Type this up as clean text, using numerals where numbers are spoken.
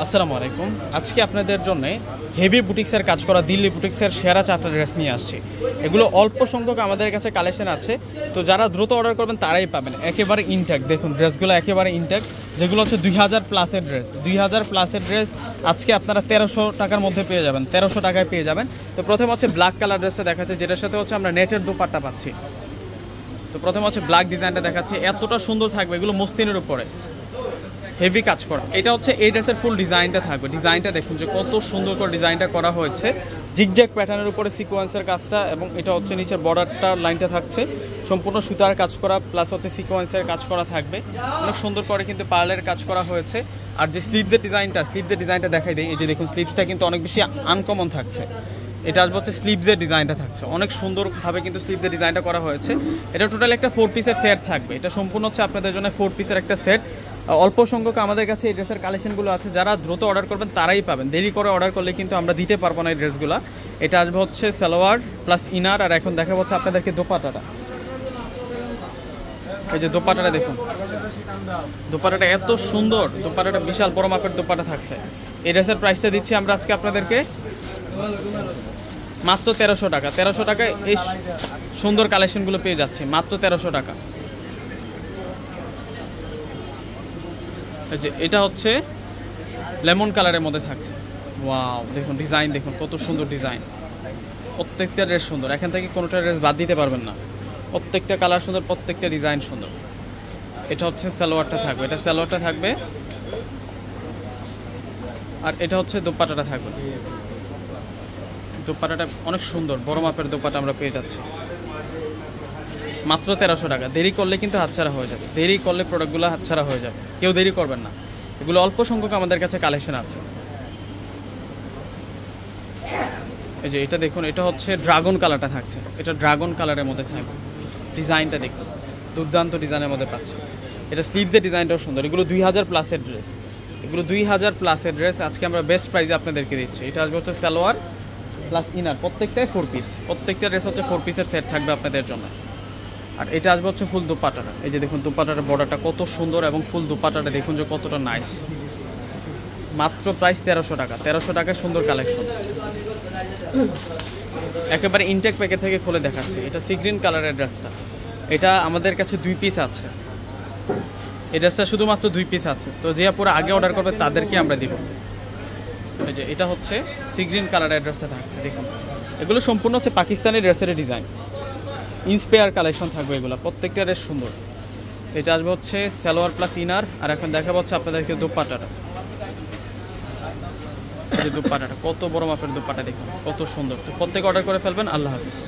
আসসালামু আলাইকুম। আজকে আপনাদের জন্য হেভি বুটিক্সের কাজ করা দিল্লি বুটিক্সের সেরা 4টা ড্রেস নিয়ে আসছি। এগুলো অল্প সংখ্যক আমাদের কাছে কালেকশন আছে, তো যারা দ্রুত অর্ডার করবেন তারাই পাবেন। একেবারে ইনট্যাক্ট, দেখুন ড্রেসগুলো একেবারে ইনট্যাক্ট, যেগুলো হচ্ছে 2000 প্লাসের ড্রেস। 2000 প্লাসের ড্রেস আজকে আপনারা 1300 টাকার মধ্যে পেয়ে যাবেন, 1300 টাকায় পেয়ে যাবেন। তো প্রথম হচ্ছে ব্ল্যাক কালার ড্রেসটা দেখাচ্ছে, যেটার সাথে হচ্ছে আমরা নেটের দোপাট্টা পাচ্ছি। তো প্রথম হচ্ছে ব্ল্যাক ডিজাইনটা দেখাচ্ছে, এতটা সুন্দর থাকবে, এগুলো মসলিনের উপরে হেভি কাজ করা। এটা হচ্ছে এই ড্রেসের ফুল ডিজাইনটা থাকবে। ডিজাইনটা দেখুন যে কত সুন্দর করে ডিজাইনটা করা হয়েছে, জিগজ্যাগ প্যাটার্নের উপরে সিকোয়েন্সের কাজটা, এবং এটা হচ্ছে নিচের বর্ডারটা লাইনটা থাকছে সম্পূর্ণ সুতার কাজ করা, প্লাস হচ্ছে সিকোয়েন্সের কাজ করা থাকবে। অনেক সুন্দর করে কিন্তু পার্লের কাজ করা হয়েছে। আর যে স্লিভদের ডিজাইনটা দেখাই দেয়, এই যে দেখুন স্লিভসটা কিন্তু অনেক বেশি আনকমন থাকছে। এটা আসবে হচ্ছে স্লিভসের ডিজাইনটা থাকছে, অনেক সুন্দরভাবে কিন্তু স্লিভসের ডিজাইনটা করা হয়েছে। এটা টোটাল একটা 4 পিসের সেট থাকবে। এটা সম্পূর্ণ হচ্ছে আপনাদের জন্য 4 পিসের একটা সেট। অল্প সংখ্যক আমাদের কাছে এই ড্রেসের কালেকশনগুলো আছে, যারা দ্রুত অর্ডার করবেন তারাই পাবেন। দেরি করে অর্ডার করলে কিন্তু আমরা দিতে পারবো না এই ড্রেসগুলো। এটা আসবে হচ্ছে সালোয়ার প্লাস ইনার, আর এখন দেখা হচ্ছে আপনাদেরকে দোপাট্টাটা। এই যে দোপাট্টাটা দেখুন, দোপাট্টাটা এত সুন্দর, দোপাট্টাটা বিশাল বড় মাপের দোপাট্টা থাকছে। এই ড্রেসের প্রাইসটা দিচ্ছি আমরা আজকে আপনাদেরকে মাত্র 1300 টাকা। 1300 টাকায় এই সুন্দর কালেকশনগুলো পেয়ে যাচ্ছে, মাত্র 1300 টাকা। যে এটা হচ্ছে লেমন কালারের মধ্যে থাকছে। ওয়াও, দেখুন ডিজাইন দেখুন কত সুন্দর ডিজাইন। প্রত্যেকটা ড্রেস সুন্দর, এখান থেকে কোনোটা ড্রেস বাদ দিতে পারবেন না। প্রত্যেকটা কালার সুন্দর, প্রত্যেকটা ডিজাইন সুন্দর। এটা হচ্ছে সালোয়ারটা থাকবে, এটা সালোয়ারটা থাকবে, আর এটা হচ্ছে দোপাট্টাটা থাকবে। দোপাট্টাটা অনেক সুন্দর, বড় মাপের দোপাট্টা আমরা পেয়ে যাচ্ছি মাত্র 1300 টাকা। দেরি করলে কিন্তু হাতছাড়া হয়ে যাবে, দেরি করলে প্রোডাক্টগুলো হাতছাড়া হয়ে যাবে, কেউ দেরি করবেন না। এগুলো অল্প সংখ্যক আমাদের কাছে কালেকশন আছে। এই যে এটা দেখুন, এটা হচ্ছে ড্রাগন কালারটা থাকছে, এটা ড্রাগন কালারের মধ্যে থাকবে। ডিজাইনটা দেখুন, দুর্দান্ত ডিজাইনের মধ্যে পাচ্ছে। এটা স্লিভদের ডিজাইনটাও সুন্দর। এগুলো 2000 প্লাসের ড্রেস, এগুলো 2000 প্লাসের ড্রেস আজকে আমরা বেস্ট প্রাইসে আপনাদেরকে দিচ্ছি। এটা আসবে হচ্ছে সালোয়ার প্লাস ইনার, প্রত্যেকটাই 4 পিস, প্রত্যেকটা ড্রেস হচ্ছে 4 পিসের সেট থাকবে আপনাদের জন্য। আর এটা আসবে হচ্ছে ফুল দোপাট্টাটা। এই যে দেখুন দোপাট্টাটার বর্ডারটা কত সুন্দর, এবং ফুল দোপাট্টাটা দেখুন যে কতটা নাইস। মাত্র প্রাইস 1300 টাকা। 1300 টাকায় সুন্দর কালেকশন, একেবারে ইনটেক প্যাকেট থেকে খুলে দেখাচ্ছি। এটা সি গ্রিন কালারের ড্রেসটা, এটা আমাদের কাছে 2 পিস আছে। এই ড্রেসটা শুধুমাত্র 2 পিস আছে, তো যে পুরো আগে অর্ডার করবে তাদেরকে আমরা দিব। এই যে এটা হচ্ছে সি গ্রিন কালারের ড্রেসটা থাকছে, দেখুন এগুলো সম্পূর্ণ হচ্ছে পাকিস্তানি ড্রেসের ডিজাইন, ইন্সপায়ার কালেকশন থাকবে এগুলো, প্রত্যেকটা ড্রেস সুন্দর। এটা আসবে হচ্ছে সালোয়ার প্লাস ইনার, আর এখন দেখা হচ্ছে আপনাদেরকে দোপাট্টাটা। দোপাট্টাটা কত বড় মাপের দোপাট্টা দেখুন, কত সুন্দর। তো প্রত্যেকে অর্ডার করে ফেলবেন। আল্লাহ হাফিজ।